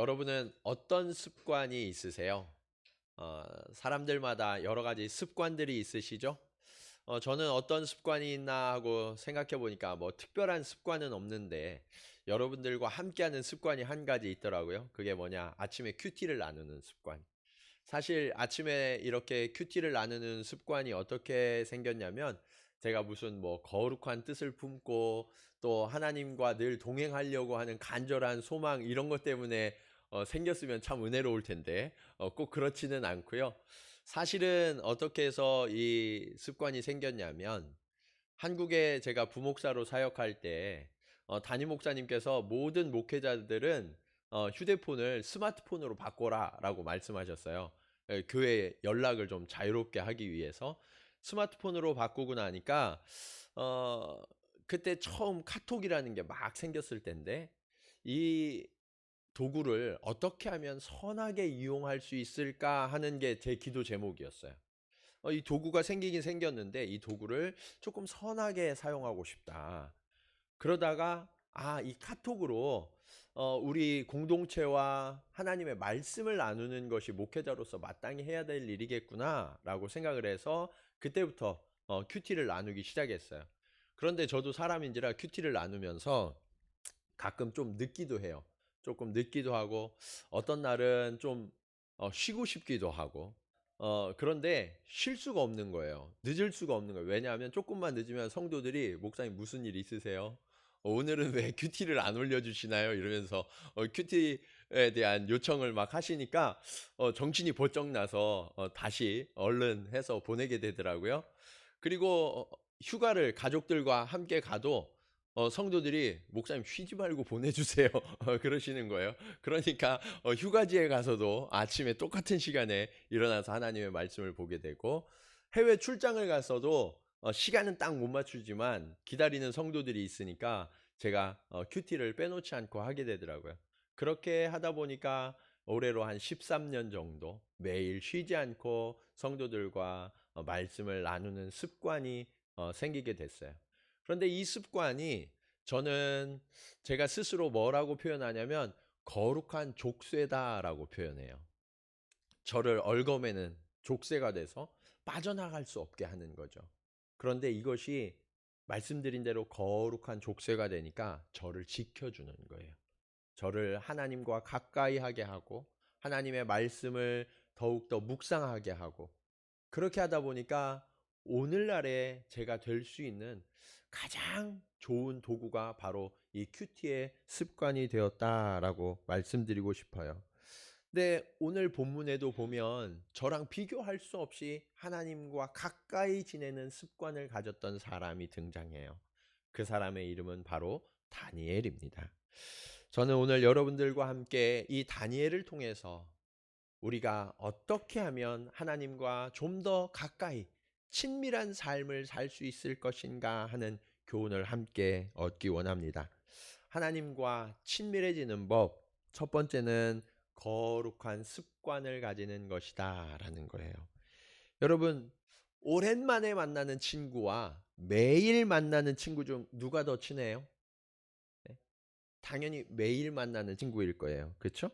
여러분은 어떤 습관이 있으세요? 사람들마다 여러 가지 습관들이 있으시죠? 저는 어떤 습관이 있나 하고 생각해 보니까 뭐 특별한 습관은 없는데 여러분들과 함께하는 습관이 한 가지 있더라고요. 그게 뭐냐? 아침에 큐티를 나누는 습관. 사실 아침에 이렇게 큐티를 나누는 습관이 어떻게 생겼냐면 제가 무슨 뭐 거룩한 뜻을 품고 또 하나님과 늘 동행하려고 하는 간절한 소망 이런 것 때문에 생겼으면 참 은혜로울 텐데 꼭 그렇지는 않고요. 사실은 어떻게 해서 이 습관이 생겼냐면 한국에 제가 부목사로 사역할 때 담임 목사님께서 모든 목회자들은 휴대폰을 스마트폰으로 바꿔라라고 말씀하셨어요. 예, 교회 연락을 좀 자유롭게 하기 위해서 스마트폰으로 바꾸고 나니까 어, 그때 처음 카톡이라는 게 막 생겼을 때인데 이 도구를 어떻게 하면 선하게 이용할 수 있을까 하는 게 제 기도 제목이었어요. 이 도구가 생기긴 생겼는데 이 도구를 조금 선하게 사용하고 싶다. 그러다가 이 카톡으로 우리 공동체와 하나님의 말씀을 나누는 것이 목회자로서 마땅히 해야 될 일이겠구나라고 생각을 해서 그때부터 큐티를 나누기 시작했어요. 그런데 저도 사람인지라 큐티를 나누면서 가끔 좀 늦기도 해요. 조금 늦기도 하고 어떤 날은 좀 쉬고 싶기도 하고 그런데 쉴 수가 없는 거예요. 늦을 수가 없는 거예요. 왜냐하면 조금만 늦으면 성도들이 목사님 무슨 일 있으세요? 오늘은 왜 큐티를 안 올려주시나요? 이러면서 큐티에 대한 요청을 막 하시니까 정신이 번쩍 나서 다시 얼른 해서 보내게 되더라고요. 그리고 휴가를 가족들과 함께 가도 성도들이 목사님 쉬지 말고 보내주세요. 그러시는 거예요. 그러니까 휴가지에 가서도 아침에 똑같은 시간에 일어나서 하나님의 말씀을 보게 되고 해외 출장을 갔어도 시간은 딱 못 맞추지만 기다리는 성도들이 있으니까 제가 큐티를 빼놓지 않고 하게 되더라고요. 그렇게 하다 보니까 올해로 한 13년 정도 매일 쉬지 않고 성도들과 말씀을 나누는 습관이 생기게 됐어요. 그런데 이 습관이 저는 제가 스스로 뭐라고 표현하냐면 거룩한 족쇄다라고 표현해요. 저를 얽어매는 족쇄가 돼서 빠져나갈 수 없게 하는 거죠. 그런데 이것이 말씀드린 대로 거룩한 족쇄가 되니까 저를 지켜주는 거예요. 저를 하나님과 가까이 하게 하고 하나님의 말씀을 더욱더 묵상하게 하고 그렇게 하다 보니까 오늘날에 제가 될 수 있는 가장 좋은 도구가 바로 이 큐티의 습관이 되었다라고 말씀드리고 싶어요. 근데 오늘 본문에도 보면 저랑 비교할 수 없이 하나님과 가까이 지내는 습관을 가졌던 사람이 등장해요. 그 사람의 이름은 바로 다니엘입니다. 저는 오늘 여러분들과 함께 이 다니엘을 통해서 우리가 어떻게 하면 하나님과 좀 더 가까이 친밀한 삶을 살 수 있을 것인가 하는 교훈을 함께 얻기 원합니다. 하나님과 친밀해지는 법, 첫 번째는 거룩한 습관을 가지는 것이다 라는 거예요. 여러분, 오랜만에 만나는 친구와 매일 만나는 친구 중 누가 더 친해요? 네, 당연히 매일 만나는 친구일 거예요. 그렇죠?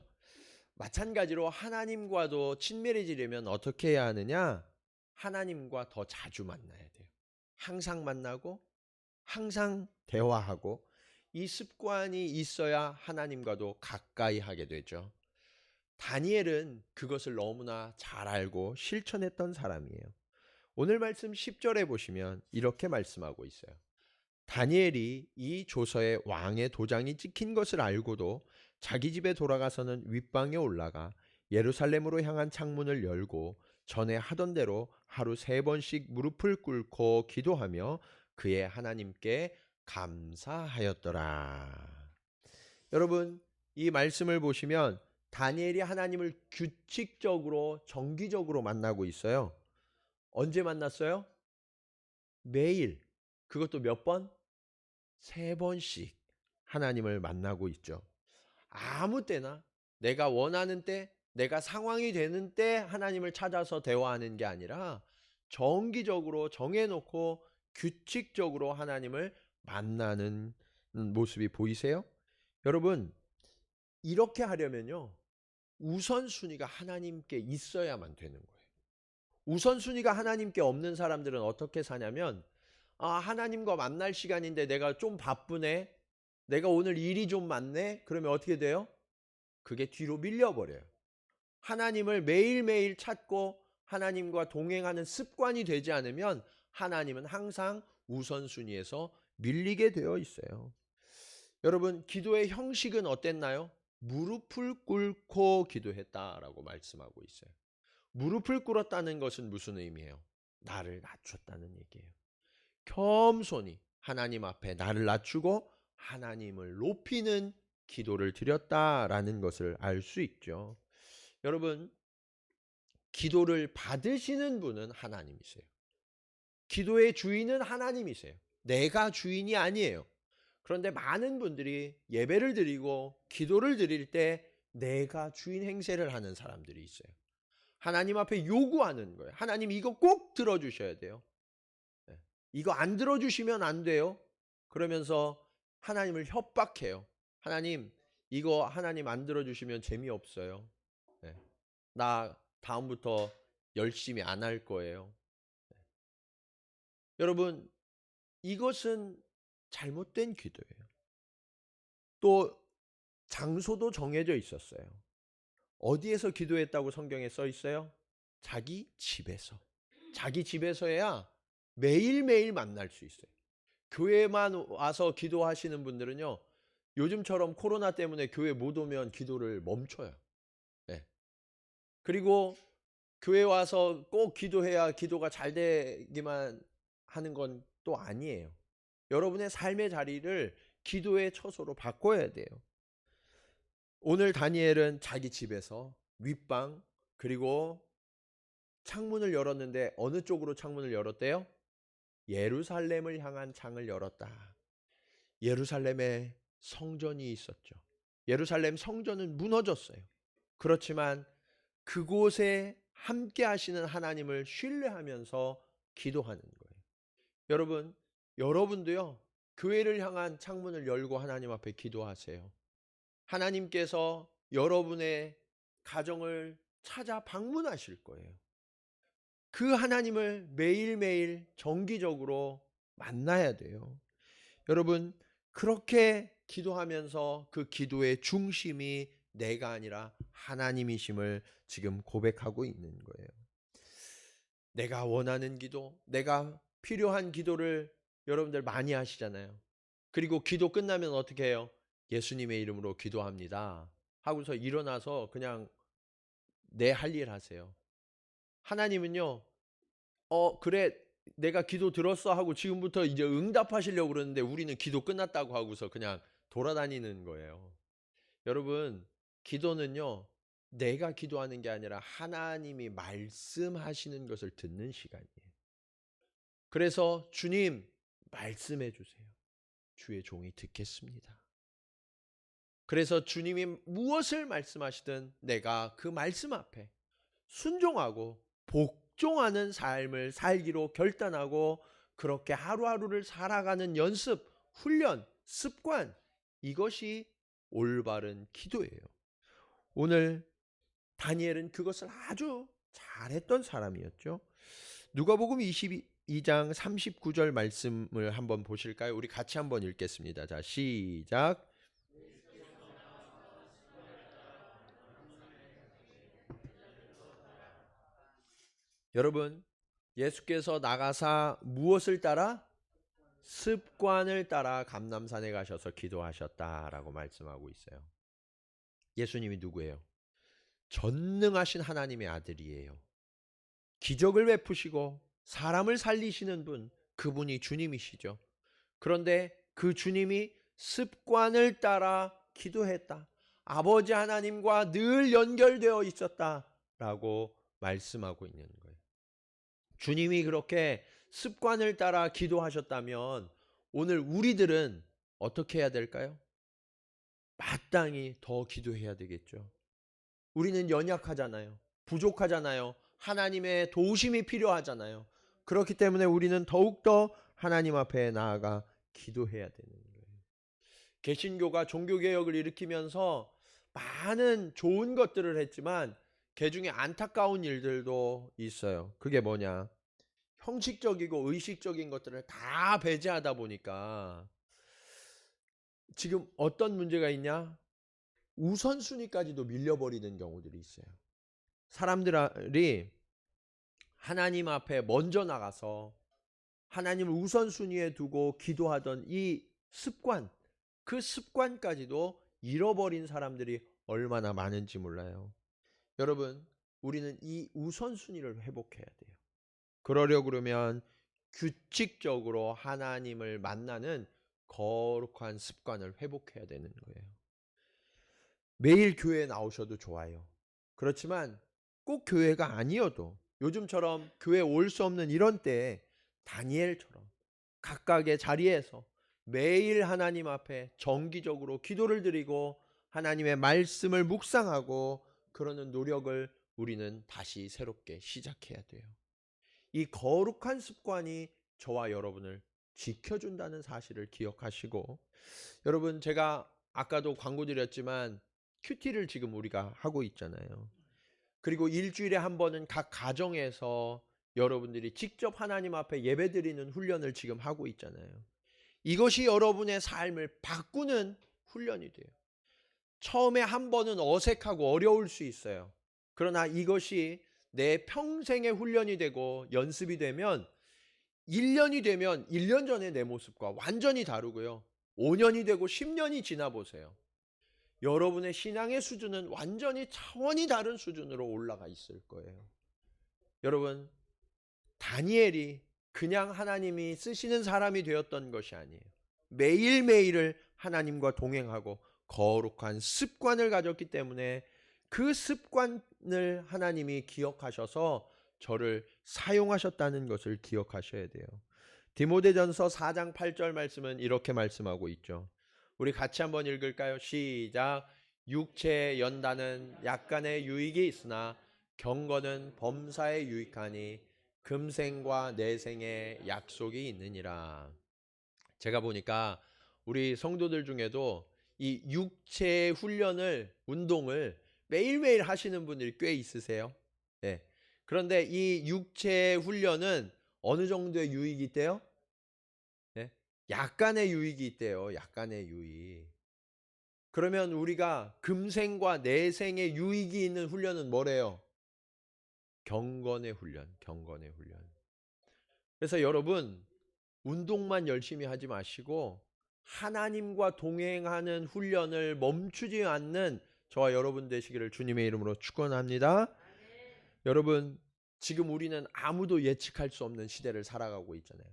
마찬가지로 하나님과도 친밀해지려면 어떻게 해야 하느냐? 하나님과 더 자주 만나야 돼요. 항상 만나고 항상 대화하고 이 습관이 있어야 하나님과도 가까이 하게 되죠. 다니엘은 그것을 너무나 잘 알고 실천했던 사람이에요. 오늘 말씀 10절에 보시면 이렇게 말씀하고 있어요. 다니엘이 이 조서에 왕의 도장이 찍힌 것을 알고도 자기 집에 돌아가서는 윗방에 올라가 예루살렘으로 향한 창문을 열고 전에 하던 대로 하루 3번씩 무릎을 꿇고 기도하며 그의 하나님께 감사하였더라. 여러분, 이 말씀을 보시면 다니엘이 하나님을 규칙적으로 정기적으로 만나고 있어요. 언제 만났어요? 매일. 그것도 몇 번? 3번씩 하나님을 만나고 있죠. 아무 때나 내가 원하는 때, 내가 상황이 되는 때 하나님을 찾아서 대화하는 게 아니라 정기적으로 정해놓고 규칙적으로 하나님을 만나는 모습이 보이세요? 여러분, 이렇게 하려면요. 우선순위가 하나님께 있어야만 되는 거예요. 우선순위가 하나님께 없는 사람들은 어떻게 사냐면, 하나님과 만날 시간인데 내가 좀 바쁘네, 내가 오늘 일이 좀 많네, 그러면 어떻게 돼요? 그게 뒤로 밀려버려요. 하나님을 매일매일 찾고 하나님과 동행하는 습관이 되지 않으면 하나님은 항상 우선순위에서 밀리게 되어 있어요. 여러분, 기도의 형식은 어땠나요? 무릎을 꿇고 기도했다라고 말씀하고 있어요. 무릎을 꿇었다는 것은 무슨 의미예요? 나를 낮췄다는 얘기예요. 겸손히 하나님 앞에 나를 낮추고 하나님을 높이는 기도를 드렸다라는 것을 알 수 있죠. 여러분, 기도를 받으시는 분은 하나님이세요. 기도의 주인은 하나님이세요. 내가 주인이 아니에요. 그런데 많은 분들이 예배를 드리고 기도를 드릴 때 내가 주인 행세를 하는 사람들이 있어요. 하나님 앞에 요구하는 거예요. 하나님 이거 꼭 들어주셔야 돼요. 이거 안 들어주시면 안 돼요. 그러면서 하나님을 협박해요. 하나님, 이거 하나님 안 들어주시면 재미없어요. 나 다음부터 열심히 안 할 거예요. 여러분, 이것은 잘못된 기도예요. 또 장소도 정해져 있었어요. 어디에서 기도했다고 성경에 써 있어요? 자기 집에서. 자기 집에서야 매일매일 만날 수 있어요. 교회만 와서 기도하시는 분들은요, 요즘처럼 코로나 때문에 교회 못 오면 기도를 멈춰요. 네. 그리고 교회 와서 꼭 기도해야 기도가 잘 되기만 하는 건 또 아니에요. 여러분의 삶의 자리를 기도의 처소로 바꿔야 돼요. 오늘 다니엘은 자기 집에서 윗방, 그리고 창문을 열었는데 어느 쪽으로 창문을 열었대요? 예루살렘을 향한 창을 열었다. 예루살렘에 성전이 있었죠. 예루살렘 성전은 무너졌어요. 그렇지만 그곳에 함께 하시는 하나님을 신뢰하면서 기도하는 거예요. 여러분, 여러분도요, 교회를 향한 창문을 열고 하나님 앞에 기도하세요. 하나님께서 여러분의 가정을 찾아 방문하실 거예요. 그 하나님을 매일매일 정기적으로 만나야 돼요. 여러분, 그렇게 기도하면서 그 기도의 중심이 내가 아니라 하나님이심을 지금 고백하고 있는 거예요. 내가 원하는 기도, 내가 필요한 기도를 여러분들 많이 하시잖아요. 그리고 기도 끝나면 어떻게 해요? 예수님의 이름으로 기도합니다 하고서 일어나서 그냥 내 할 일 하세요. 하나님은요, 그래, 내가 기도 들었어 하고 지금부터 이제 응답하시려고 그러는데 우리는 기도 끝났다고 하고서 그냥 돌아다니는 거예요. 여러분, 기도는요, 내가 기도하는 게 아니라 하나님이 말씀하시는 것을 듣는 시간이에요. 그래서 주님, 말씀해 주세요. 주의 종이 듣겠습니다. 그래서 주님이 무엇을 말씀하시든 내가 그 말씀 앞에 순종하고 복종하는 삶을 살기로 결단하고 그렇게 하루하루를 살아가는 연습, 훈련, 습관, 이것이 올바른 기도예요. 오늘 다니엘은 그것을 아주 잘했던 사람이었죠. 누가복음 22장 39절 말씀을 한번 보실까요? 우리 같이 한번 읽겠습니다. 자, 시작. 여러분, 예수께서 나가사 무엇을 따라? 습관을 따라 감람산에 가셔서 기도하셨다라고 말씀하고 있어요. 예수님이 누구예요? 전능하신 하나님의 아들이에요. 기적을 베푸시고 사람을 살리시는 분, 그분이 주님이시죠. 그런데 그 주님이 습관을 따라 기도했다. 아버지 하나님과 늘 연결되어 있었다라고 말씀하고 있는 거예요. 주님이 그렇게 습관을 따라 기도하셨다면 오늘 우리들은 어떻게 해야 될까요? 마땅히 더 기도해야 되겠죠. 우리는 연약하잖아요. 부족하잖아요. 하나님의 도우심이 필요하잖아요. 그렇기 때문에 우리는 더욱더 하나님 앞에 나아가 기도해야 되는 거예요. 개신교가 종교개혁을 일으키면서 많은 좋은 것들을 했지만 그 중에 안타까운 일들도 있어요. 그게 뭐냐? 형식적이고 의식적인 것들을 다 배제하다 보니까 지금 어떤 문제가 있냐? 우선순위까지도 밀려버리는 경우들이 있어요. 사람들이 하나님 앞에 먼저 나가서 하나님을 우선순위에 두고 기도하던 이 습관, 그 습관까지도 잃어버린 사람들이 얼마나 많은지 몰라요. 여러분, 우리는 이 우선순위를 회복해야 돼요. 그러려 그러면 규칙적으로 하나님을 만나는 거룩한 습관을 회복해야 되는 거예요. 매일 교회에 나오셔도 좋아요. 그렇지만 꼭 교회가 아니어도 요즘처럼 교회 올 수 없는 이런 때에 다니엘처럼 각각의 자리에서 매일 하나님 앞에 정기적으로 기도를 드리고 하나님의 말씀을 묵상하고 그러는 노력을 우리는 다시 새롭게 시작해야 돼요. 이 거룩한 습관이 저와 여러분을 지켜준다는 사실을 기억하시고, 여러분, 제가 아까도 광고 드렸지만 큐티를 지금 우리가 하고 있잖아요. 그리고 일주일에 한 번은 각 가정에서 여러분들이 직접 하나님 앞에 예배드리는 훈련을 지금 하고 있잖아요. 이것이 여러분의 삶을 바꾸는 훈련이 돼요. 처음에 한 번은 어색하고 어려울 수 있어요. 그러나 이것이 내 평생의 훈련이 되고 연습이 되면 1년이 되면 1년 전의 내 모습과 완전히 다르고요. 5년이 되고 10년이 지나 보세요. 여러분의 신앙의 수준은 완전히 차원이 다른 수준으로 올라가 있을 거예요. 여러분, 다니엘이 그냥 하나님이 쓰시는 사람이 되었던 것이 아니에요. 매일매일을 하나님과 동행하고 거룩한 습관을 가졌기 때문에 그 습관을 하나님이 기억하셔서 저를 사용하셨다는 것을 기억하셔야 돼요. 디모데전서 4장 8절 말씀은 이렇게 말씀하고 있죠. 우리 같이 한번 읽을까요? 시작. 육체의 연단은 약간의 유익이 있으나 경건은 범사에 유익하니 금생과 내생의 약속이 있느니라. 제가 보니까 우리 성도들 중에도 이 육체의 훈련을, 운동을 매일매일 하시는 분들이 꽤 있으세요. 네. 그런데 이 육체의 훈련은 어느 정도의 유익이 있대요? 네. 약간의 유익이 있대요. 약간의 유익. 그러면 우리가 금생과 내생의 유익이 있는 훈련은 뭐래요? 경건의 훈련, 경건의 훈련. 그래서 여러분, 운동만 열심히 하지 마시고 하나님과 동행하는 훈련을 멈추지 않는 저와 여러분 되시기를 주님의 이름으로 축원합니다. 여러분, 지금 우리는 아무도 예측할 수 없는 시대를 살아가고 있잖아요.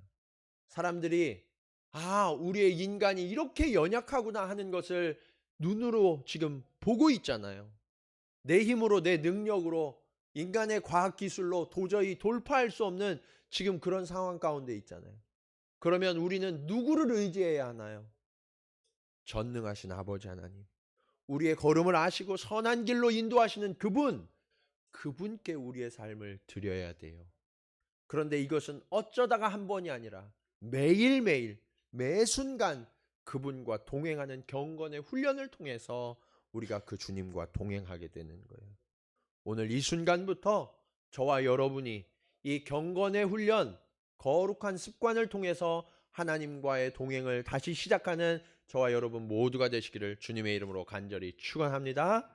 사람들이 우리의 인간이 이렇게 연약하구나 하는 것을 눈으로 지금 보고 있잖아요. 내 힘으로, 내 능력으로, 인간의 과학기술로 도저히 돌파할 수 없는 지금 그런 상황 가운데 있잖아요. 그러면 우리는 누구를 의지해야 하나요? 전능하신 아버지 하나님. 우리의 걸음을 아시고 선한 길로 인도하시는 그분께 우리의 삶을 드려야 돼요. 그런데 이것은 어쩌다가 한 번이 아니라 매일매일, 매 순간 그분과 동행하는 경건의 훈련을 통해서 우리가 그 주님과 동행하게 되는 거예요. 오늘 이 순간부터 저와 여러분이 이 경건의 훈련, 거룩한 습관을 통해서 하나님과의 동행을 다시 시작하는 저와 여러분 모두가 되시기를 주님의 이름으로 간절히 축원합니다.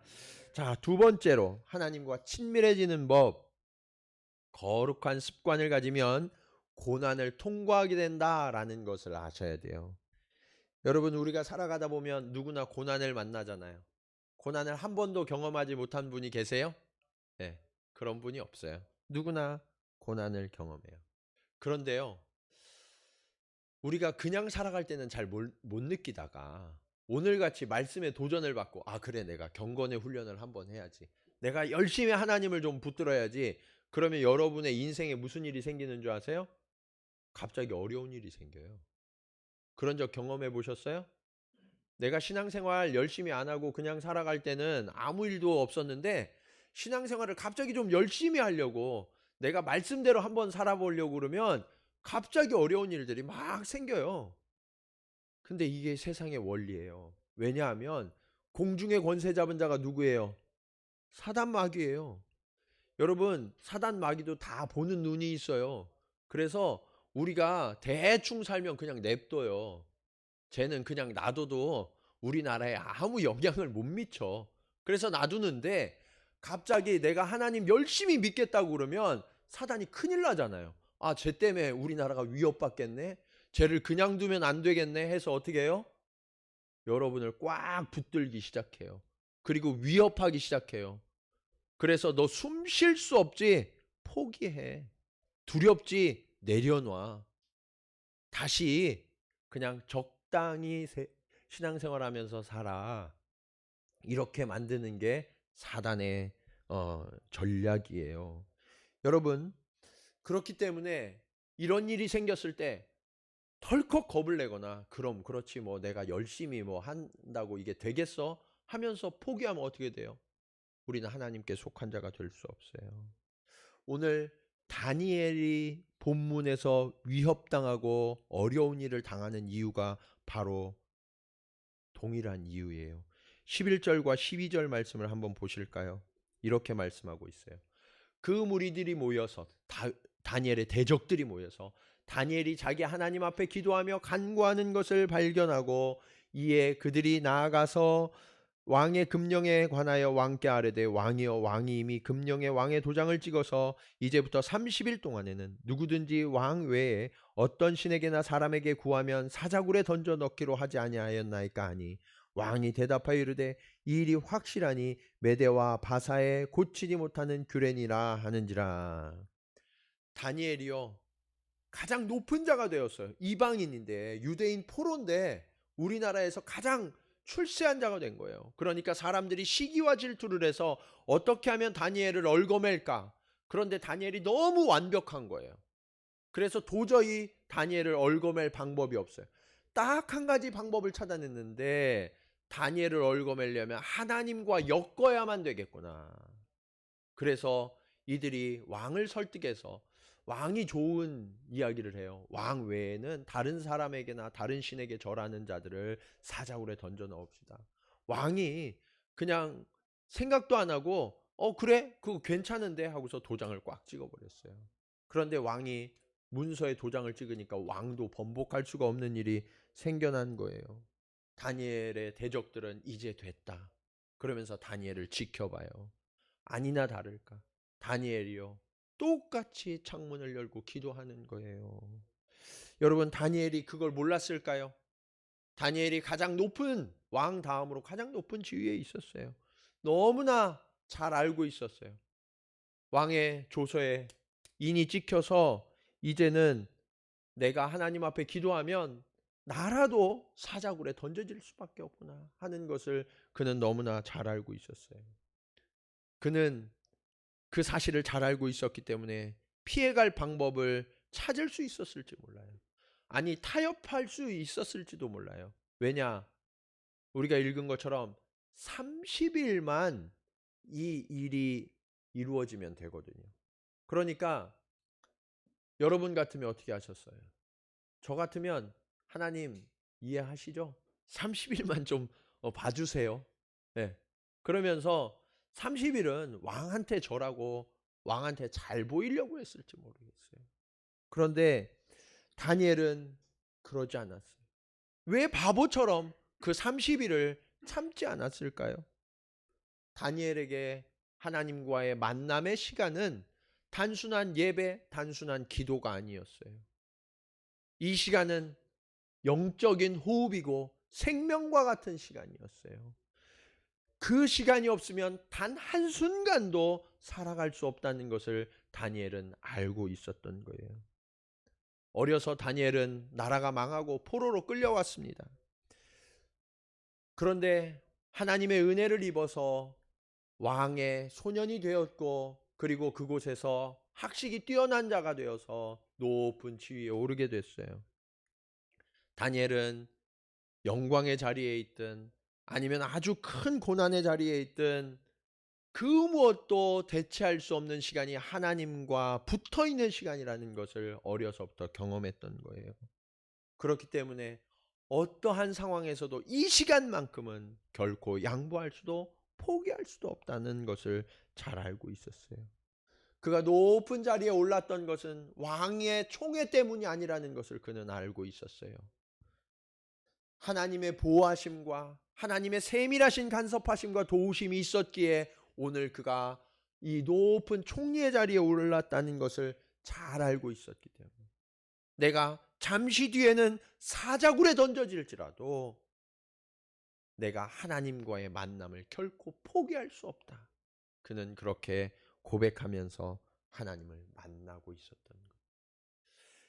자, 두 번째로 하나님과 친밀해지는 법. 거룩한 습관을 가지면 고난을 통과하게 된다라는 것을 아셔야 돼요. 여러분, 우리가 살아가다 보면 누구나 고난을 만나잖아요. 고난을 한 번도 경험하지 못한 분이 계세요? 네, 그런 분이 없어요. 누구나 고난을 경험해요. 그런데요, 우리가 그냥 살아갈 때는 잘 못 느끼다가 오늘같이 말씀에 도전을 받고 그래, 내가 경건의 훈련을 한번 해야지. 내가 열심히 하나님을 좀 붙들어야지. 그러면 여러분의 인생에 무슨 일이 생기는 줄 아세요? 갑자기 어려운 일이 생겨요. 그런 적 경험해 보셨어요? 내가 신앙생활 열심히 안 하고 그냥 살아갈 때는 아무 일도 없었는데 신앙생활을 갑자기 좀 열심히 하려고 내가 말씀대로 한번 살아보려고 그러면 갑자기 어려운 일들이 막 생겨요. 근데 이게 세상의 원리예요. 왜냐하면 공중의 권세 잡은 자가 누구예요? 사단 마귀예요. 여러분, 사단 마귀도 다 보는 눈이 있어요. 그래서 우리가 대충 살면 그냥 냅둬요. 쟤는 그냥 놔둬도 우리나라에 아무 영향을 못 미쳐. 그래서 놔두는데 갑자기 내가 하나님 열심히 믿겠다고 그러면 사단이 큰일 나잖아요. 아, 쟤 때문에 우리나라가 위협받겠네? 쟤를 그냥 두면 안 되겠네? 해서 어떻게 해요? 여러분을 꽉 붙들기 시작해요. 그리고 위협하기 시작해요. 그래서 너 숨 쉴 수 없지? 포기해. 두렵지? 내려놔. 다시 그냥 적당히 신앙생활하면서 살아. 이렇게 만드는 게 사단의 전략이에요. 여러분, 그렇기 때문에 이런 일이 생겼을 때 덜컥 겁을 내거나 그럼 그렇지 뭐 내가 열심히 뭐 한다고 이게 되겠어? 하면서 포기하면 어떻게 돼요? 우리는 하나님께 속한 자가 될 수 없어요. 오늘 다니엘이 본문에서 위협당하고 어려운 일을 당하는 이유가 바로 동일한 이유예요. 11절과 12절 말씀을 한번 보실까요? 이렇게 말씀하고 있어요. 그 무리들이 모여서 다니엘의 대적들이 모여서 다니엘이 자기 하나님 앞에 기도하며 간구하는 것을 발견하고 이에 그들이 나아가서 왕의 금령에 관하여 왕께 아뢰되 왕이여 왕이 이미 금령에 왕의 도장을 찍어서 이제부터 30일 동안에는 누구든지 왕 외에 어떤 신에게나 사람에게 구하면 사자굴에 던져 넣기로 하지 아니하였나이까 하니 왕이 대답하여 이르되 이 일이 확실하니 메대와 바사에 고치지 못하는 규례니라 하는지라. 다니엘이요 가장 높은 자가 되었어요. 이방인인데 유대인 포로인데 우리나라에서 가장 출세한 자가 된 거예요. 그러니까 사람들이 시기와 질투를 해서 어떻게 하면 다니엘을 얽어맬까? 그런데 다니엘이 너무 완벽한 거예요. 그래서 도저히 다니엘을 얽어맬 방법이 없어요. 딱 한 가지 방법을 찾아냈는데 다니엘을 얽어매려면 하나님과 엮어야만 되겠구나. 그래서 이들이 왕을 설득해서 왕이 좋은 이야기를 해요. 왕 외에는 다른 사람에게나 다른 신에게 절하는 자들을 사자굴에 던져 넣읍시다. 왕이 그냥 생각도 안 하고 그래? 그거 괜찮은데 하고서 도장을 꽉 찍어버렸어요. 그런데 왕이 문서에 도장을 찍으니까 왕도 번복할 수가 없는 일이 생겨난 거예요. 다니엘의 대적들은 이제 됐다. 그러면서 다니엘을 지켜봐요. 아니나 다를까 다니엘이요 똑같이 창문을 열고 기도하는 거예요. 여러분 다니엘이 그걸 몰랐을까요? 다니엘이 가장 높은 왕 다음으로 가장 높은 지위에 있었어요. 너무나 잘 알고 있었어요. 왕의 조서에 인이 찍혀서 이제는 내가 하나님 앞에 기도하면 나라도 사자굴에 던져질 수밖에 없구나 하는 것을 그는 너무나 잘 알고 있었어요. 그는 그 사실을 잘 알고 있었기 때문에 피해갈 방법을 찾을 수 있었을지 몰라요. 아니 타협할 수 있었을지도 몰라요. 왜냐? 우리가 읽은 것처럼 30일만 이 일이 이루어지면 되거든요. 그러니까 여러분 같으면 어떻게 하셨어요? 저 같으면 하나님 이해하시죠? 30일만 좀 봐주세요. 네. 그러면서 30일은 왕한테 절하고 왕한테 잘 보이려고 했을지 모르겠어요. 그런데 다니엘은 그러지 않았어요. 왜 바보처럼 그 30일을 참지 않았을까요? 다니엘에게 하나님과의 만남의 시간은 단순한 예배, 단순한 기도가 아니었어요. 이 시간은 영적인 호흡이고 생명과 같은 시간이었어요. 그 시간이 없으면 단 한순간도 살아갈 수 없다는 것을 다니엘은 알고 있었던 거예요. 어려서 다니엘은 나라가 망하고 포로로 끌려왔습니다. 그런데 하나님의 은혜를 입어서 왕의 소년이 되었고 그리고 그곳에서 학식이 뛰어난 자가 되어서 높은 지위에 오르게 됐어요. 다니엘은 영광의 자리에 있든 아니면 아주 큰 고난의 자리에 있든 그 무엇도 대체할 수 없는 시간이 하나님과 붙어있는 시간이라는 것을 어려서부터 경험했던 거예요. 그렇기 때문에 어떠한 상황에서도 이 시간만큼은 결코 양보할 수도 포기할 수도 없다는 것을 잘 알고 있었어요. 그가 높은 자리에 올랐던 것은 왕의 총애 때문이 아니라는 것을 그는 알고 있었어요. 하나님의 보호하심과 하나님의 세밀하신 간섭하심과 도우심이 있었기에 오늘 그가 이 높은 총리의 자리에 올랐다는 것을 잘 알고 있었기 때문에 내가 잠시 뒤에는 사자굴에 던져질지라도 내가 하나님과의 만남을 결코 포기할 수 없다. 그는 그렇게 고백하면서 하나님을 만나고 있었던 것.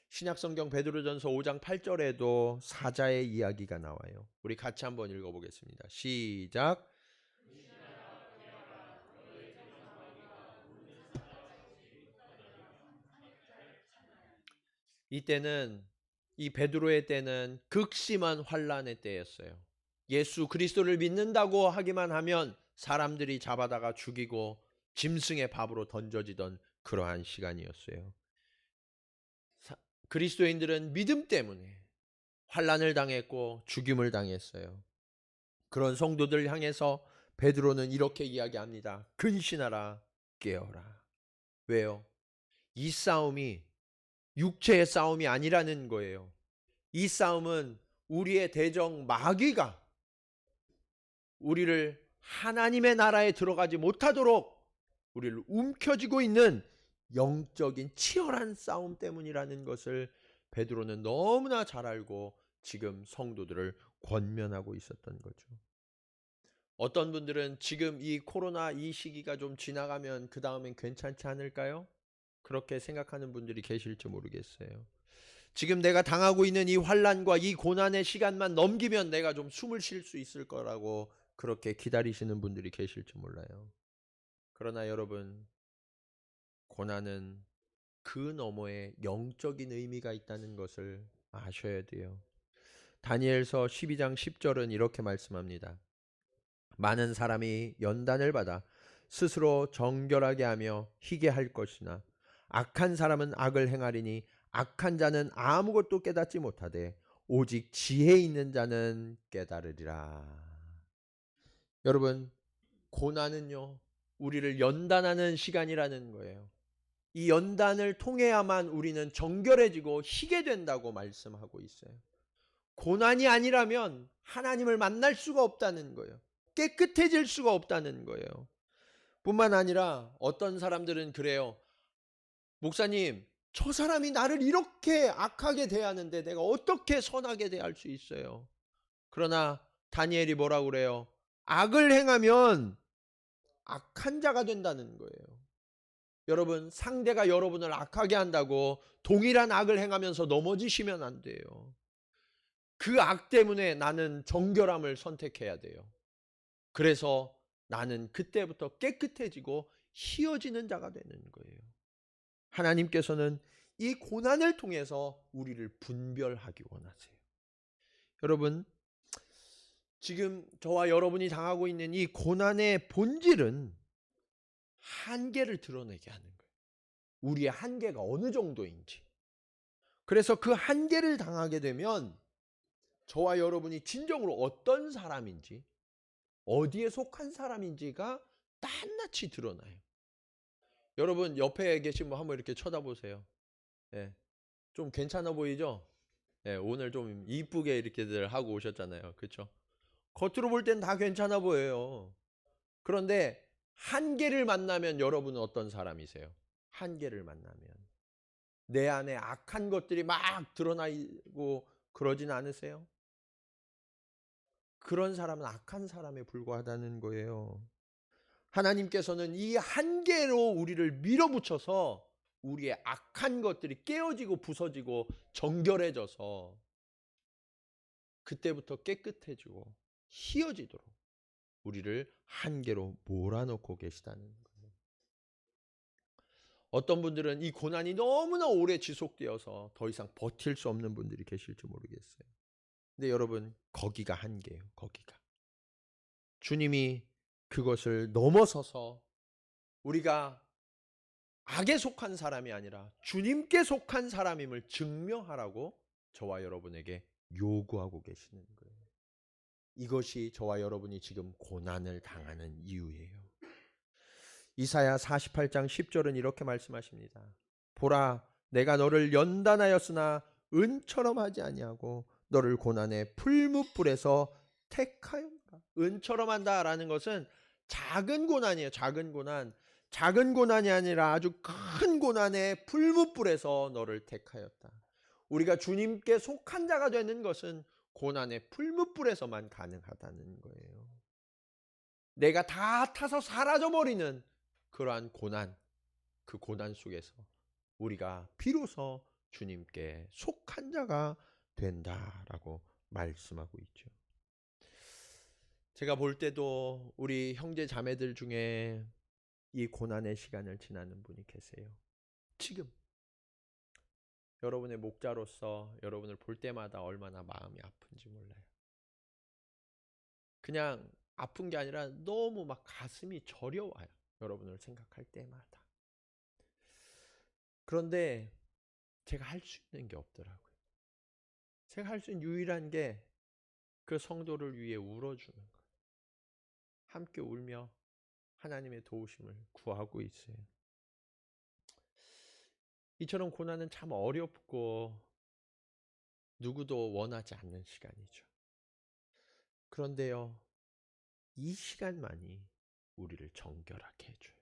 신약성경 베드로전서 5장 8절에도 사자의 이야기가 나와요. 우리 같이 한번 읽어보겠습니다. 시작. 이때는 이 베드로의 때는 극심한 환란의 때였어요. 예수 그리스도를 믿는다고 하기만 하면 사람들이 잡아다가 죽이고 짐승의 밥으로 던져지던 그러한 시간이었어요. 그리스도인들은 믿음 때문에 환란을 당했고 죽임을 당했어요. 그런 성도들 향해서 베드로는 이렇게 이야기합니다. 근신하라, 깨어라. 왜요? 이 싸움이 육체의 싸움이 아니라는 거예요. 이 싸움은 우리의 대적 마귀가 우리를 하나님의 나라에 들어가지 못하도록 우리를 움켜쥐고 있는 영적인 치열한 싸움 때문이라는 것을 베드로는 너무나 잘 알고 지금 성도들을 권면하고 있었던 거죠. 어떤 분들은 지금 이 코로나 이 시기가 좀 지나가면 그 다음엔 괜찮지 않을까요? 그렇게 생각하는 분들이 계실지 모르겠어요. 지금 내가 당하고 있는 이 환란과 이 고난의 시간만 넘기면 내가 좀 숨을 쉴 수 있을 거라고 그렇게 기다리시는 분들이 계실지 몰라요. 그러나 여러분, 고난은 그 너머에 영적인 의미가 있다는 것을 아셔야 돼요. 다니엘서 12장 10절은 이렇게 말씀합니다. 많은 사람이 연단을 받아 스스로 정결하게 하며 희게 할 것이나 악한 사람은 악을 행하리니 악한 자는 아무것도 깨닫지 못하되 오직 지혜 있는 자는 깨달으리라. 여러분, 고난은요, 우리를 연단하는 시간이라는 거예요. 이 연단을 통해야만 우리는 정결해지고 희게 된다고 말씀하고 있어요. 고난이 아니라면 하나님을 만날 수가 없다는 거예요. 깨끗해질 수가 없다는 거예요. 뿐만 아니라 어떤 사람들은 그래요. 목사님, 저 사람이 나를 이렇게 악하게 대하는데 내가 어떻게 선하게 대할 수 있어요? 그러나 다니엘이 뭐라고 그래요? 악을 행하면 악한 자가 된다는 거예요. 여러분, 상대가 여러분을 악하게 한다고 동일한 악을 행하면서 넘어지시면 안 돼요. 그 악 때문에 나는 정결함을 선택해야 돼요. 그래서 나는 그때부터 깨끗해지고 희어지는 자가 되는 거예요. 하나님께서는 이 고난을 통해서 우리를 분별하기 원하세요. 여러분, 지금 저와 여러분이 당하고 있는 이 고난의 본질은 한계를 드러내게 하는 거예요. 우리의 한계가 어느 정도인지. 그래서 그 한계를 당하게 되면 저와 여러분이 진정으로 어떤 사람인지, 어디에 속한 사람인지가 낱낱이 드러나요. 여러분 옆에 계신 분 한번 이렇게 쳐다보세요. 예, 좀 괜찮아 보이죠? 예, 오늘 좀 이쁘게 이렇게들 하고 오셨잖아요. 그렇죠? 겉으로 볼 땐 다 괜찮아 보여요. 그런데 한계를 만나면 여러분은 어떤 사람이세요? 한계를 만나면 내 안에 악한 것들이 막 드러나고 그러진 않으세요? 그런 사람은 악한 사람에 불과하다는 거예요. 하나님께서는 이 한계로 우리를 밀어붙여서 우리의 악한 것들이 깨어지고 부서지고 정결해져서 그때부터 깨끗해지고 희어지도록 우리를 한계로 몰아넣고 계시다는 거예요. 어떤 분들은 이 고난이 너무나 오래 지속되어서 더 이상 버틸 수 없는 분들이 계실지 모르겠어요. 근데 여러분, 거기가 한계예요. 거기가. 주님이 그것을 넘어서서 우리가 악에 속한 사람이 아니라 주님께 속한 사람임을 증명하라고 저와 여러분에게 요구하고 계시는 거예요. 이것이 저와 여러분이 지금 고난을 당하는 이유예요. 이사야 48장 10절은 이렇게 말씀하십니다. 보라, 내가 너를 연단하였으나 은처럼 하지 아니하고 너를 고난의 풀무불에서 택하였다. 은처럼 한다라는 것은 작은 고난이에요. 작은 고난. 작은 고난이 아니라 아주 큰 고난의 풀무불에서 너를 택하였다. 우리가 주님께 속한 자가 되는 것은 고난의 풀무불에서만 가능하다는 거예요. 내가 다 타서 사라져버리는 그러한 고난, 그 고난 속에서 우리가 비로소 주님께 속한 자가 된다라고 말씀하고 있죠. 제가 볼 때도 우리 형제 자매들 중에 이 고난의 시간을 지나는 분이 계세요. 지금 여러분의 목자로서 여러분을 볼 때마다 얼마나 마음이 아픈지 몰라요. 그냥 아픈 게 아니라 너무 막 가슴이 저려와요. 여러분을 생각할 때마다. 그런데 제가 할 수 있는 게 없더라고요. 제가 할 수 있는 유일한 게 그 성도를 위해 울어주는 거예요. 함께 울며 하나님의 도우심을 구하고 있어요. 이처럼 고난은 참 어렵고 누구도 원하지 않는 시간이죠. 그런데요, 이 시간만이 우리를 정결하게 해줘요.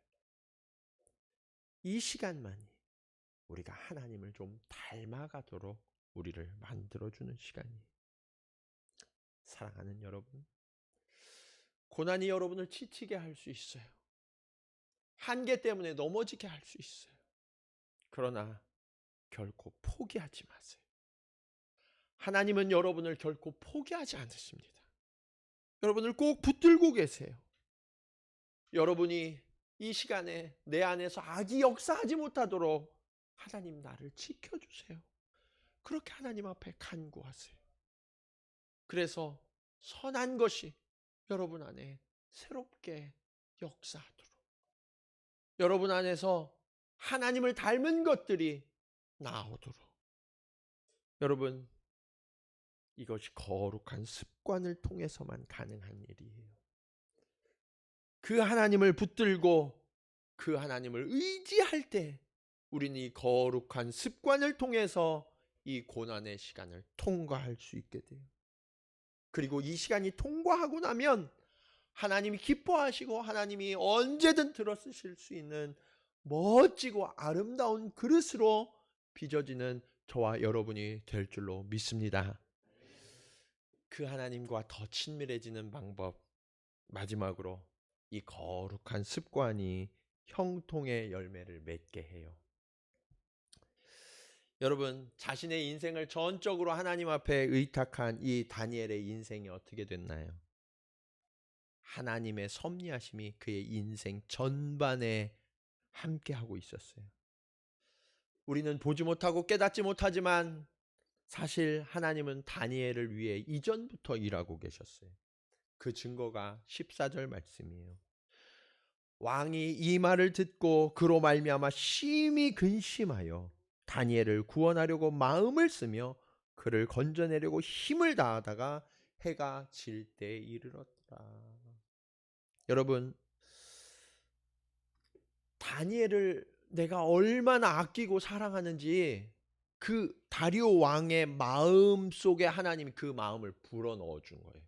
이 시간만이 우리가 하나님을 좀 닮아가도록 우리를 만들어주는 시간이에요. 사랑하는 여러분, 고난이 여러분을 지치게 할 수 있어요. 한계 때문에 넘어지게 할 수 있어요. 그러나 결코 포기하지 마세요. 하나님은 여러분을 결코 포기하지 않으십니다. 여러분을 꼭 붙들고 계세요. 여러분이 이 시간에 내 안에서 악이 역사하지 못하도록 하나님 나를 지켜주세요. 그렇게 하나님 앞에 간구하세요. 그래서 선한 것이 여러분 안에 새롭게 역사하도록, 여러분 안에서 하나님을 닮은 것들이 나오도록, 여러분, 이것이 거룩한 습관을 통해서만 가능한 일이에요. 그 하나님을 붙들고 그 하나님을 의지할 때 우리는 이 거룩한 습관을 통해서 이 고난의 시간을 통과할 수 있게 돼요. 그리고 이 시간이 통과하고 나면 하나님이 기뻐하시고 하나님이 언제든 들어쓰실 수 있는 멋지고 아름다운 그릇으로 빚어지는 저와 여러분이 될 줄로 믿습니다. 그 하나님과 더 친밀해지는 방법, 마지막으로 이 거룩한 습관이 형통의 열매를 맺게 해요. 여러분, 자신의 인생을 전적으로 하나님 앞에 의탁한 이 다니엘의 인생이 어떻게 됐나요? 하나님의 섭리하심이 그의 인생 전반에 함께하고 있었어요. 우리는 보지 못하고 깨닫지 못하지만 사실 하나님은 다니엘을 위해 이전부터 일하고 계셨어요. 그 증거가 14절 말씀이에요. 왕이 이 말을 듣고 그로 말미암아 심히 근심하여 다니엘을 구원하려고 마음을 쓰며 그를 건져내려고 힘을 다하다가 해가 질 때에 이르렀더라. 여러분, 다니엘을 내가 얼마나 아끼고 사랑하는지 그 다리오 왕의 마음 속에 하나님이 그 마음을 불어넣어 준 거예요.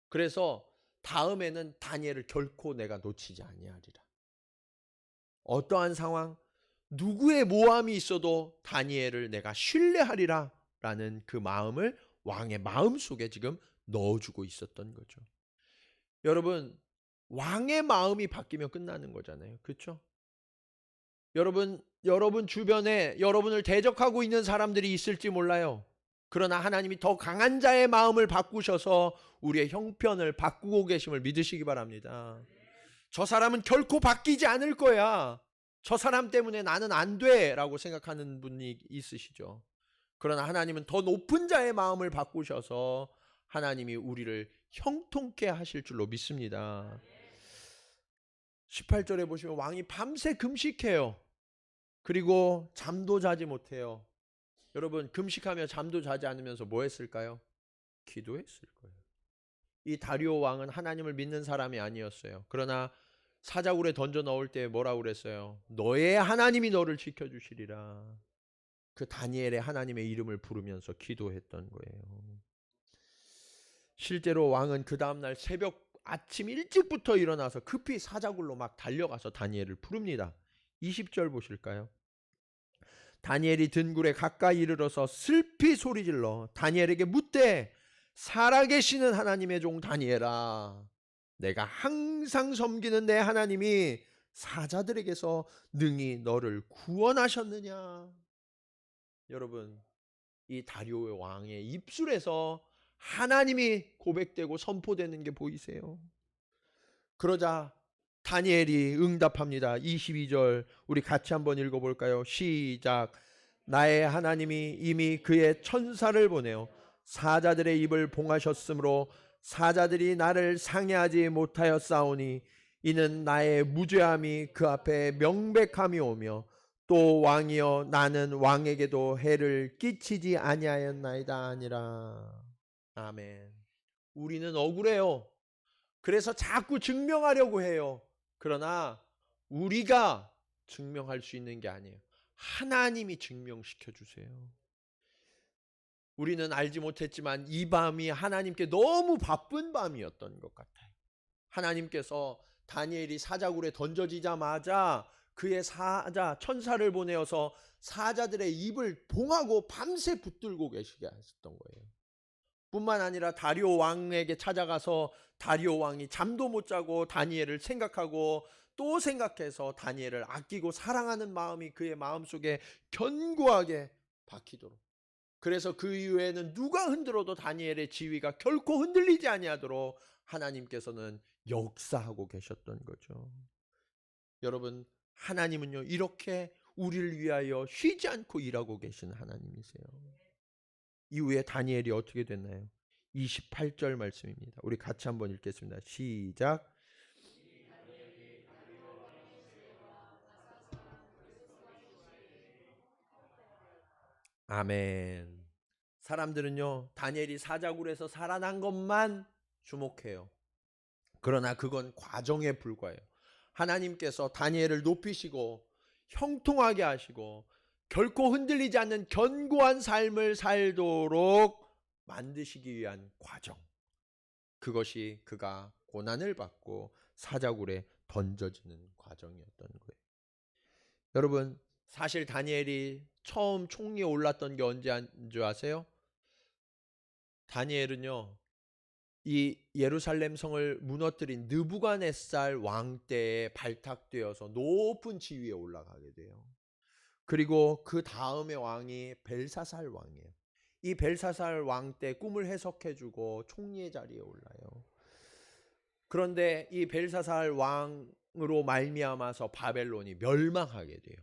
그래서 다음에는 다니엘을 결코 내가 놓치지 아니하리라. 어떠한 상황, 누구의 모함이 있어도 다니엘을 내가 신뢰하리라 라는 그 마음을 왕의 마음 속에 지금 넣어주고 있었던 거죠. 여러분, 왕의 마음이 바뀌면 끝나는 거잖아요. 그렇죠? 여러분 주변에 여러분을 대적하고 있는 사람들이 있을지 몰라요. 그러나 하나님이 더 강한 자의 마음을 바꾸셔서 우리의 형편을 바꾸고 계심을 믿으시기 바랍니다. 저 사람은 결코 바뀌지 않을 거야. 저 사람 때문에 나는 안 돼 라고 생각하는 분이 있으시죠. 그러나 하나님은 더 높은 자의 마음을 바꾸셔서 하나님이 우리를 형통케 하실 줄로 믿습니다. 18절에 보시면 왕이 밤새 금식해요. 그리고 잠도 자지 못해요. 여러분 금식하며 잠도 자지 않으면서 뭐 했을까요? 기도했을 거예요. 이 다리오 왕은 하나님을 믿는 사람이 아니었어요. 그러나 사자굴에 던져 넣을 때 뭐라고 그랬어요? 너의 하나님이 너를 지켜주시리라. 그 다니엘의 하나님의 이름을 부르면서 기도했던 거예요. 실제로 왕은 그 다음날 새벽 아침 일찍부터 일어나서 급히 사자굴로 막 달려가서 다니엘을 부릅니다. 20절 보실까요? 다니엘이 든굴에 가까이 이르러서 슬피 소리질러 다니엘에게 묻되 살아계시는 하나님의 종 다니엘아, 내가 항상 섬기는 내 하나님이 사자들에게서 능히 너를 구원하셨느냐? 여러분, 이 다리오 왕의 입술에서 하나님이 고백되고 선포되는 게 보이세요? 그러자 다니엘이 응답합니다. 22절 우리 같이 한번 읽어볼까요? 시작. 나의 하나님이 이미 그의 천사를 보내어 사자들의 입을 봉하셨으므로 사자들이 나를 상해하지 못하였사오니 이는 나의 무죄함이 그 앞에 명백함이 오며 또 왕이여 나는 왕에게도 해를 끼치지 아니하였나이다 아니라. 아멘. 우리는 억울해요. 그래서 자꾸 증명하려고 해요. 그러나 우리가 증명할 수 있는 게 아니에요. 하나님이 증명시켜 주세요. 우리는 알지 못했지만 이 밤이 하나님께 너무 바쁜 밤이었던 것 같아요. 하나님께서 다니엘이 사자굴에 던져지자마자 그의 천사를 보내어서 사자들의 입을 봉하고 밤새 붙들고 계시게 하셨던 거예요. 뿐만 아니라 다리오 왕에게 찾아가서 다리오 왕이 잠도 못 자고 다니엘을 생각하고 또 생각해서 다니엘을 아끼고 사랑하는 마음이 그의 마음속에 견고하게 박히도록, 그래서 그 이후에는 누가 흔들어도 다니엘의 지위가 결코 흔들리지 아니하도록 하나님께서는 역사하고 계셨던 거죠. 여러분, 하나님은요 이렇게 우리를 위하여 쉬지 않고 일하고 계신 하나님이세요. 이후에 다니엘이 어떻게 됐나요? 28절 말씀입니다. 우리 같이 한번 읽겠습니다. 시작. 아멘. 사람들은요 다니엘이 사자굴에서 살아난 것만 주목해요. 그러나 그건 과정에 불과해요. 하나님께서 다니엘을 높이시고 형통하게 하시고 결코 흔들리지 않는 견고한 삶을 살도록 만드시기 위한 과정, 그것이 그가 고난을 받고 사자굴에 던져지는 과정이었던 거예요. 여러분, 사실 다니엘이 처음 총리에 올랐던 게 언제인 줄 아세요? 다니엘은요 이 예루살렘 성을 무너뜨린 느부갓네살 왕 때에 발탁되어서 높은 지위에 올라가게 돼요. 그리고 그 다음의 왕이 벨사살 왕이에요. 이 벨사살 왕 때 꿈을 해석해주고 총리의 자리에 올라요. 그런데 이 벨사살 왕으로 말미암아서 바벨론이 멸망하게 돼요.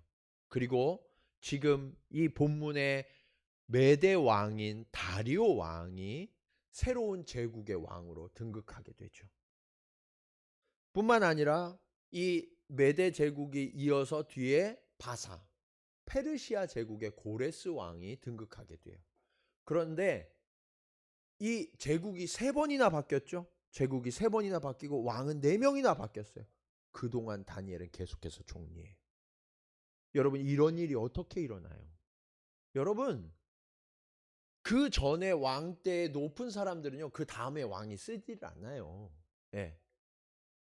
그리고 지금 이 본문의 메대 왕인 다리오 왕이 새로운 제국의 왕으로 등극하게 되죠. 뿐만 아니라 이 메대 제국이 이어서 뒤에 바사, 페르시아 제국의 고레스 왕이 등극하게 돼요. 그런데 이 제국이 3번이나 바뀌었죠. 제국이 3번이나 바뀌고 왕은 4명이나 바뀌었어요. 그동안 다니엘은 계속해서 총리예요. 여러분, 이런 일이 어떻게 일어나요? 여러분, 그 전에 왕 때 높은 사람들은요 그 다음에 왕이 쓰지를 않아요. 예.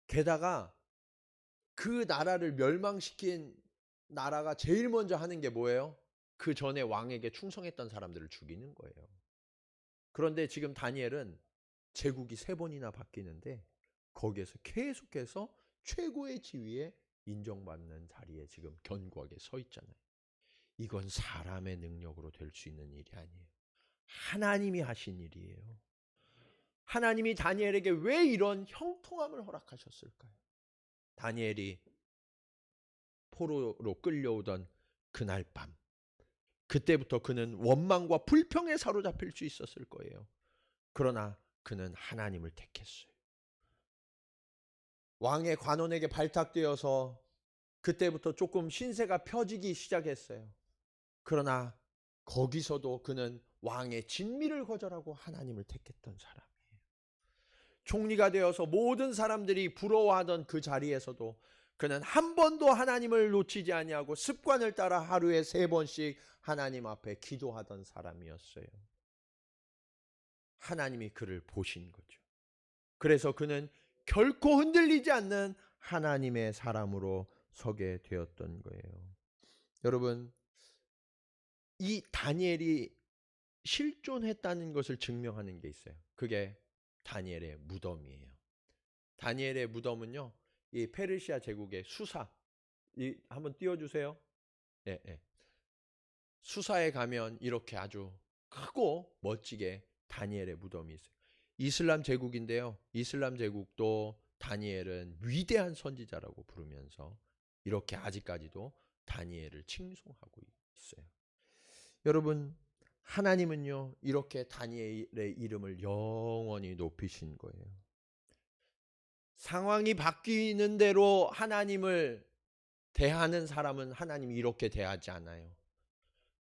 게다가 그 나라를 멸망시킨 나라가 제일 먼저 하는 게 뭐예요? 그 전에 왕에게 충성했던 사람들을 죽이는 거예요. 그런데 지금 다니엘은 제국이 3번이나 바뀌는데 거기에서 계속해서 최고의 지위에 인정받는 자리에 지금 견고하게 서 있잖아요. 이건 사람의 능력으로 될 수 있는 일이 아니에요. 하나님이 하신 일이에요. 하나님이 다니엘에게 왜 이런 형통함을 허락하셨을까요? 다니엘이 포로로 끌려오던 그날 밤, 그때부터 그는 원망과 불평에 사로잡힐 수 있었을 거예요. 그러나 그는 하나님을 택했어요. 왕의 관원에게 발탁되어서 그때부터 조금 신세가 펴지기 시작했어요. 그러나 거기서도 그는 왕의 진미를 거절하고 하나님을 택했던 사람이에요. 총리가 되어서 모든 사람들이 부러워하던 그 자리에서도 그는 한 번도 하나님을 놓치지 아니하고 습관을 따라 하루에 3번씩 하나님 앞에 기도하던 사람이었어요. 하나님이 그를 보신 거죠. 그래서 그는 결코 흔들리지 않는 하나님의 사람으로 서게 되었던 거예요. 여러분, 이 다니엘이 실존했다는 것을 증명하는 게 있어요. 그게 다니엘의 무덤이에요. 다니엘의 무덤은요, 이 페르시아 제국의 수사, 한번 띄워주세요. 예, 예. 수사에 가면 이렇게 아주 크고 멋지게 다니엘의 무덤이 있어요. 이슬람 제국인데요, 이슬람 제국도 다니엘은 위대한 선지자라고 부르면서 이렇게 아직까지도 다니엘을 칭송하고 있어요. 여러분, 하나님은요, 이렇게 다니엘의 이름을 영원히 높이신 거예요. 상황이 바뀌는 대로 하나님을 대하는 사람은 하나님이 이렇게 대하지 않아요.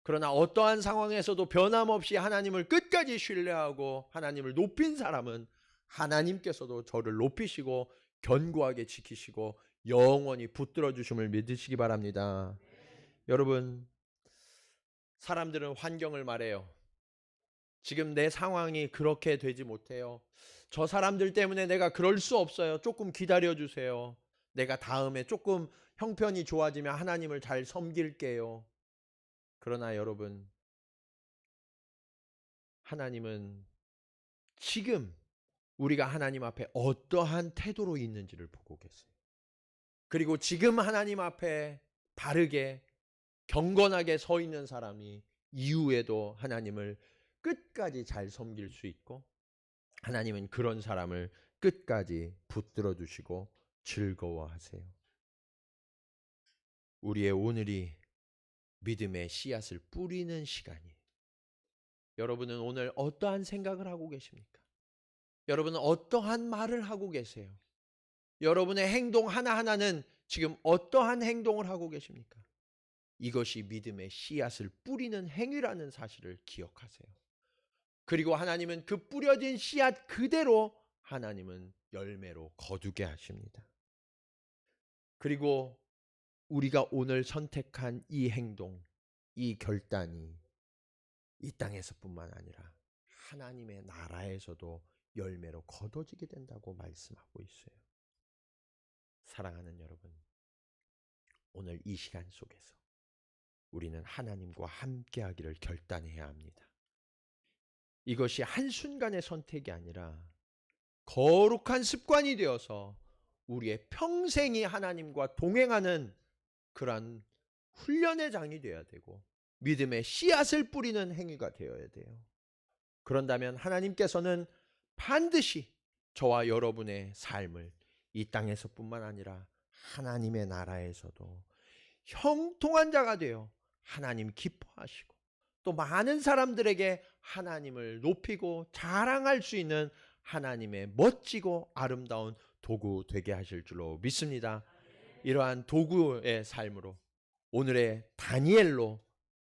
그러나 어떠한 상황에서도 변함없이 하나님을 끝까지 신뢰하고 하나님을 높인 사람은 하나님께서도 저를 높이시고 견고하게 지키시고 영원히 붙들어 주심을 믿으시기 바랍니다. 여러분, 사람들은 환경을 말해요. 지금 내 상황이 그렇게 되지 못해요. 저 사람들 때문에 내가 그럴 수 없어요. 조금 기다려 주세요. 내가 다음에 조금 형편이 좋아지면 하나님을 잘 섬길게요. 그러나 여러분, 하나님은 지금 우리가 하나님 앞에 어떠한 태도로 있는지를 보고 계세요. 그리고 지금 하나님 앞에 바르게 경건하게 서 있는 사람이 이후에도 하나님을 끝까지 잘 섬길 수 있고, 하나님은 그런 사람을 끝까지 붙들어 주시고 즐거워하세요. 우리의 오늘이 믿음의 씨앗을 뿌리는 시간이에요. 여러분은 오늘 어떠한 생각을 하고 계십니까? 여러분은 어떠한 말을 하고 계세요? 여러분의 행동 하나하나는 지금 어떠한 행동을 하고 계십니까? 이것이 믿음의 씨앗을 뿌리는 행위라는 사실을 기억하세요. 그리고 하나님은 그 뿌려진 씨앗 그대로 하나님은 열매로 거두게 하십니다. 그리고 우리가 오늘 선택한 이 행동, 이 결단이 이 땅에서뿐만 아니라 하나님의 나라에서도 열매로 거둬지게 된다고 말씀하고 있어요. 사랑하는 여러분, 오늘 이 시간 속에서 우리는 하나님과 함께하기를 결단해야 합니다. 이것이 한순간의 선택이 아니라 거룩한 습관이 되어서 우리의 평생이 하나님과 동행하는 그러한 훈련의 장이 되어야 되고 믿음의 씨앗을 뿌리는 행위가 되어야 돼요. 그런다면 하나님께서는 반드시 저와 여러분의 삶을 이 땅에서뿐만 아니라 하나님의 나라에서도 형통한 자가 되어 하나님 기뻐하시고 또 많은 사람들에게 하나님을 높이고 자랑할 수 있는 하나님의 멋지고 아름다운 도구 되게 하실 줄로 믿습니다. 이러한 도구의 삶으로 오늘의 다니엘로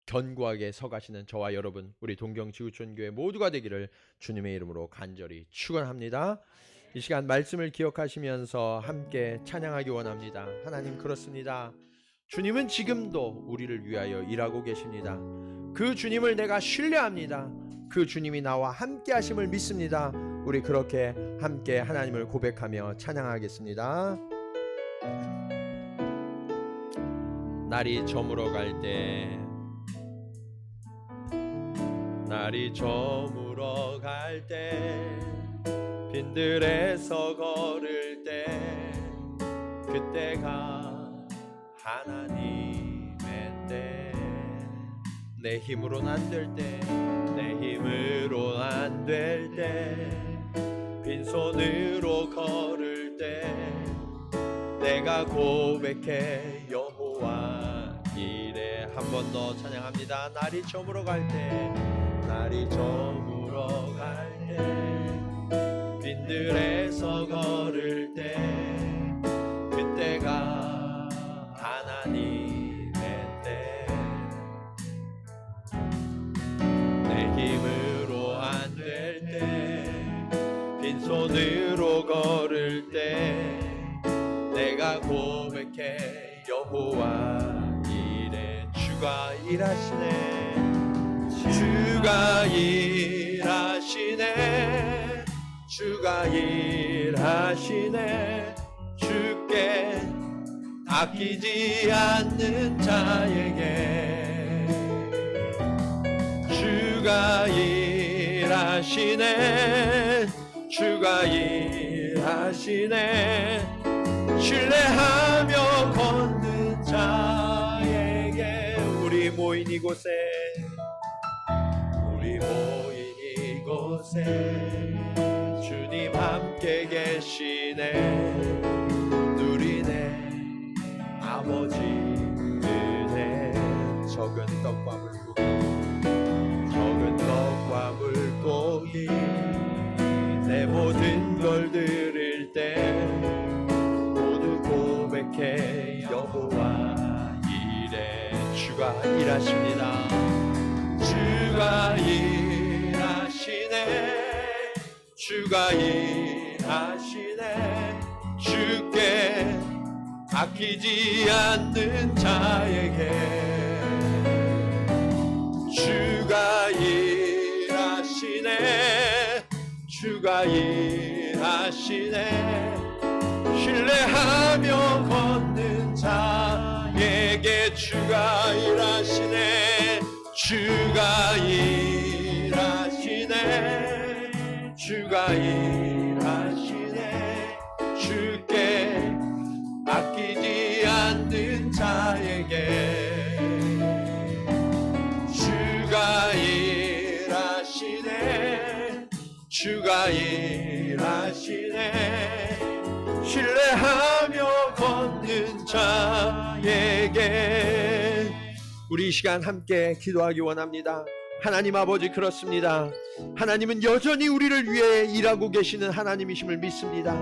견고하게 서가시는 저와 여러분, 우리 동경지구촌교회 모두가 되기를 주님의 이름으로 간절히 축원합니다. 이 시간 말씀을 기억하시면서 함께 찬양하기 원합니다. 하나님, 그렇습니다. 주님은 지금도 우리를 위하여 일하고 계십니다. 그 주님을 내가 신뢰합니다. 그 주님이 나와 함께 하심을 믿습니다. 우리 그렇게 함께 하나님을 고백하며 찬양하겠습니다. 날이 저물어 갈 때, 날이 저물어 갈 때, 빈들에서 걸을 때, 그때가 하나님의 때. 내 힘으로는 안 될 때, 내 힘으로는 안 될 때, 빈손으로 걸을 때, 내가 고백해 여호와 이래. 한 번 더 찬양합니다. 날이 저물어 갈 때, 날이 저물어 갈 때, 빈들에서 걸을 때, 그때가 하나님의 때. 손으로 걸을 때 내가 고백해 여호와 이래. 주가 일하시네. 주가 일하시네. 주가 일하시네. 주께 아끼지 않는 자에게 주가 일하시네. 주가 일하시네. 신뢰하며 걷는 자에게. 우리 모인 이곳에 주님 함께 계시네. 누리네 아버지 은혜. 적은 떡과 물고기 내 모든 걸 들을 때 모두 고백해 여호와 이래. 주가 일하십니다. 주가 일하시네. 주가 일하시네. 주께 아끼지 않는 자에게 주가 일하시네. 주가 일하시네. 신뢰하며 걷는 자에게 주가 일하시네. 주가 일하시네. 주가 일하시네. 주께 아끼지 않는 자에게 주가 일하시네. 주가 일하시네. 신뢰하며 걷는 자에게. 우리 이 시간 함께 기도하기 원합니다. 하나님 아버지, 그렇습니다. 하나님은 여전히 우리를 위해 일하고 계시는 하나님이심을 믿습니다.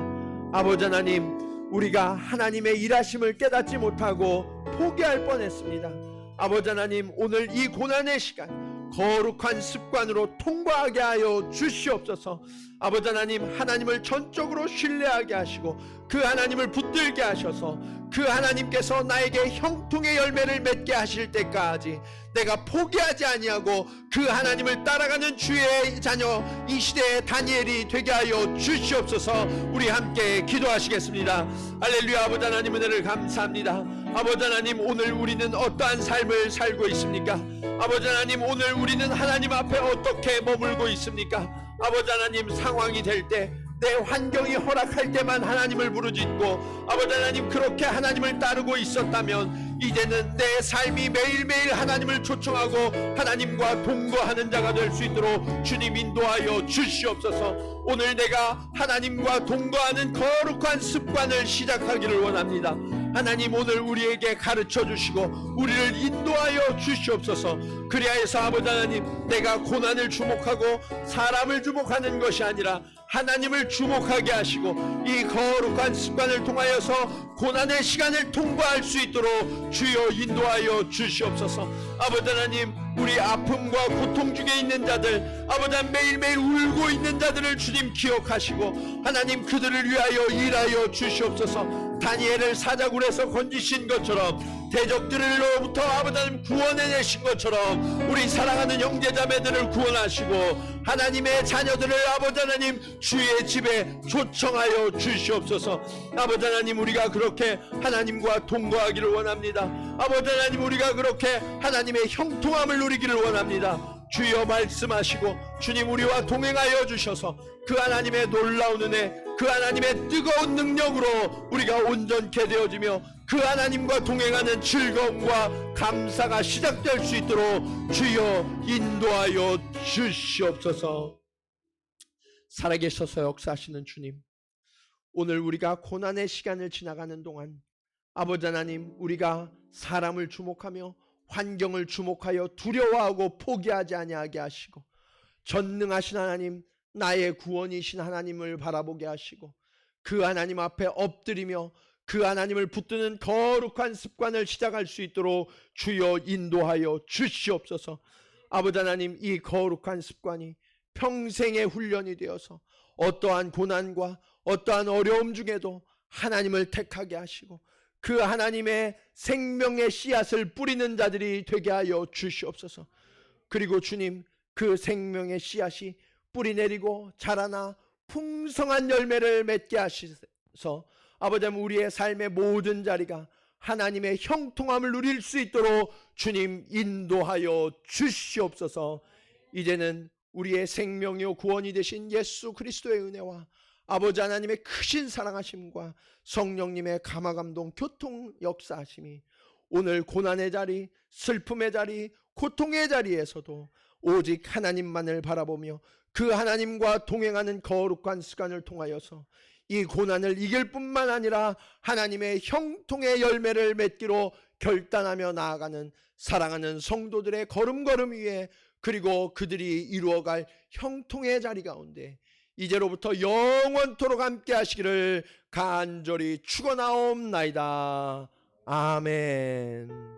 아버지 하나님, 우리가 하나님의 일하심을 깨닫지 못하고 포기할 뻔했습니다. 아버지 하나님, 오늘 이 고난의 시간 거룩한 습관으로 통과하게 하여 주시옵소서. 아버지 하나님, 하나님을 전적으로 신뢰하게 하시고 그 하나님을 붙들게 하셔서 그 하나님께서 나에게 형통의 열매를 맺게 하실 때까지 내가 포기하지 아니하고 그 하나님을 따라가는 주의 자녀, 이 시대의 다니엘이 되게 하여 주시옵소서. 우리 함께 기도하시겠습니다. 할렐루야. 아버지 하나님, 은혜를 감사합니다. 아버지 하나님, 오늘 우리는 어떠한 삶을 살고 있습니까? 아버지 하나님, 오늘 우리는 하나님 앞에 어떻게 머물고 있습니까? 아버지 하나님, 상황이 될 때, 내 환경이 허락할 때만 하나님을 부르짖고 아버지 하나님, 그렇게 하나님을 따르고 있었다면 이제는 내 삶이 매일매일 하나님을 초청하고 하나님과 동거하는 자가 될 수 있도록 주님 인도하여 주시옵소서. 오늘 내가 하나님과 동거하는 거룩한 습관을 시작하기를 원합니다. 하나님, 오늘 우리에게 가르쳐 주시고 우리를 인도하여 주시옵소서. 그리하여서 아버지 하나님, 내가 고난을 주목하고 사람을 주목하는 것이 아니라 하나님을 주목하게 하시고 이 거룩한 습관을 통하여서 고난의 시간을 통과할 수 있도록 주여 인도하여 주시옵소서. 아버지 하나님, 우리 아픔과 고통 중에 있는 자들, 아버지 하나님, 매일매일 울고 있는 자들을 주님 기억하시고 하나님, 그들을 위하여 일하여 주시옵소서. 다니엘을 사자굴에서 건지신 것처럼, 대적들로부터 아버지 하나님 구원해내신 것처럼 우리 사랑하는 형제자매들을 구원하시고 하나님의 자녀들을 아버지 하나님 주의 집에 초청하여 주시옵소서. 아버지 하나님, 우리가 그렇게 하나님과 동거하기를 원합니다. 아버지 하나님, 우리가 그렇게 하나님의 형통함을 누리기를 원합니다. 주여 말씀하시고 주님 우리와 동행하여 주셔서 그 하나님의 놀라운 은혜, 그 하나님의 뜨거운 능력으로 우리가 온전케 되어지며 그 하나님과 동행하는 즐거움과 감사가 시작될 수 있도록 주여 인도하여 주시옵소서. 살아계셔서 역사하시는 주님, 오늘 우리가 고난의 시간을 지나가는 동안 아버지 하나님, 우리가 사람을 주목하며 환경을 주목하여 두려워하고 포기하지 아니하게 하시고 전능하신 하나님, 나의 구원이신 하나님을 바라보게 하시고 그 하나님 앞에 엎드리며 그 하나님을 붙드는 거룩한 습관을 시작할 수 있도록 주여 인도하여 주시옵소서. 아버지 하나님, 이 거룩한 습관이 평생의 훈련이 되어서 어떠한 고난과 어떠한 어려움 중에도 하나님을 택하게 하시고 그 하나님의 생명의 씨앗을 뿌리는 자들이 되게 하여 주시옵소서. 그리고 주님, 그 생명의 씨앗이 뿌리 내리고 자라나 풍성한 열매를 맺게 하셔서 아버지 하나님, 우리의 삶의 모든 자리가 하나님의 형통함을 누릴 수 있도록 주님 인도하여 주시옵소서. 이제는 우리의 생명이요 구원이 되신 예수 그리스도의 은혜와 아버지 하나님의 크신 사랑하심과 성령님의 감화감동 교통 역사하심이 오늘 고난의 자리, 슬픔의 자리, 고통의 자리에서도 오직 하나님만을 바라보며 그 하나님과 동행하는 거룩한 시간을 통하여서 이 고난을 이길 뿐만 아니라 하나님의 형통의 열매를 맺기로 결단하며 나아가는 사랑하는 성도들의 걸음걸음 위에, 그리고 그들이 이루어갈 형통의 자리 가운데 이제로부터 영원토록 함께 하시기를 간절히 축원하옵나이다. 아멘.